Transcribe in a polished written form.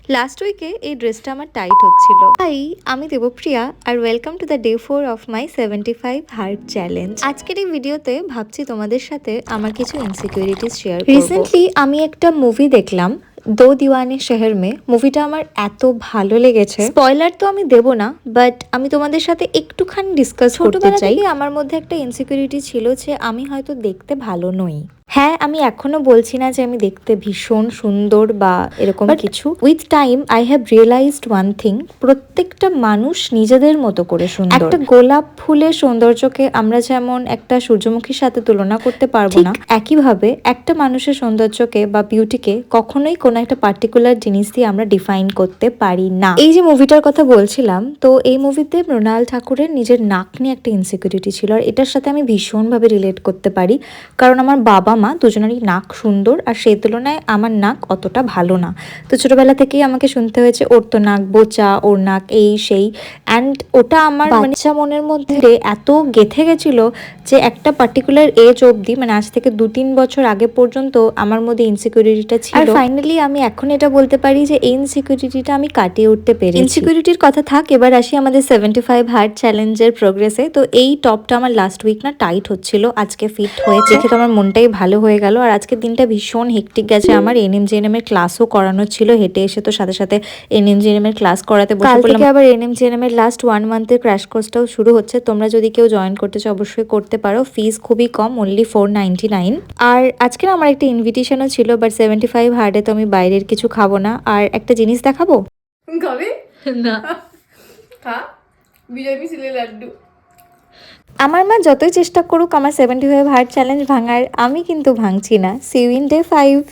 Last উইকে এই ড্রেসটা আমার টাইট হচ্ছিল। তাই আমি দেবপ্রিয়া আর welcome to the day 4 of my 75 hard challenge. আজকের এই ভিডিওতে ভাবছি তোমাদের সাথে আমার কিছু ইনসিকিউরিটিস শেয়ার করব। রিসেন্টলি আমি একটা মুভি দেখলাম, দো দিওয়ানে শহর মে। মুভিটা আমার এত ভালো লেগেছে, স্পয়লার তো আমি দেব না, বাট আমি তোমাদের সাথে একটুখানি ডিসকাস করতে চাই। আমার মধ্যে একটা ইনসিকিউরিটি ছিল যে আমি হয়তো দেখতে ভালো নই। হ্যাঁ, আমি এখনো বলছি না যে আমি দেখতে ভীষণ সুন্দর বা এরকম কিছু। With time I have realised one thing, প্রত্যেকটা মানুষ নিজেদের মতো করে সুন্দর। একটা গোলাপ ফুলের সৌন্দর্যকে আমরা যেমন একটা সূর্যমুখীর সাথে তুলনা করতে পারবো না, একইভাবে একটা মানুষের সৌন্দর্যকে বা বিউটিকে কখনোই কোনো একটা পার্টিকুলার জিনিস দিয়ে আমরা ডিফাইন করতে পারি না। এই যে মুভিটার কথা বলছিলাম, তো এই মুভিতে মৃণাল ঠাকুরের নিজের নাক নিয়ে একটা ইনসিকিউরিটি ছিল, আর এটার সাথে আমি ভীষণভাবে রিলেট করতে পারি, কারণ আমার বাবা মা দুজনেরই নাক সুন্দর, আর সেই তুলনায় আমার নাক অতটা ভালো না। তো ছোটবেলা থেকেই আমাকে শুনতে হয়েছে ওর তো নাক বোচা, ওর নাক এই সেই, অ্যান্ড ওটা আমার বাচ্চা মনের মধ্যে এত গেঁথে গেছিল যে একটা পার্টিকুলার এজ অবধি, মানে আজ থেকে 2-3 বছর আগে পর্যন্ত আমার মধ্যে ইনসিকিউরিটিটা ছিল। আর ফাইনালি আমি এখন এটা বলতে পারি যে এই ইনসিকিউরিটিটা আমি কাটিয়ে উঠতে পেরেছি। ইনসিকিউরিটির কথা থাক, এবার আসি আমাদের 75 হার্ট চ্যালেঞ্জের প্রোগ্রেসে। তো এই টপটা আমার লাস্ট উইক না টাইট হচ্ছিল, আজকে ফিট হয়েছে, দেখে তো আমার মনটাই ভালো হয়ে গেল। আর আজকের দিনটা ভীষণ হেক্টিক গেছে আমার। এনএমজিএনএম এর ক্লাসও করানো ছিল, হেঁটে এসে তো সাথে সাথে এনএমজিএনএম এর ক্লাস করাতে বসে পড়লাম। আবার এনএমজিএনএম এর লাস্ট 1 মান্থের ক্র্যাশ কোর্সটাও শুরু হচ্ছে। তোমরা যদি কেউ জয়েন করতে চাও অবশ্যই করতে পারো, ফিস খুবই কম, অনলি 499। আর আজকে আমার একটা ইনভিটেশনও ছিল, বাট 75 হার্ডে তো আমি বাইরের কিছু খাবো না। আর একটা জিনিস দেখাবো, খাবে না খা বিজয় মিছিলে লাড্ডু। আমার মা যতই চেষ্টা করুক আমার 75 হার্ট চ্যালেঞ্জ ভাঙার, আমি কিন্তু ভাঙছি না। See you in day 5।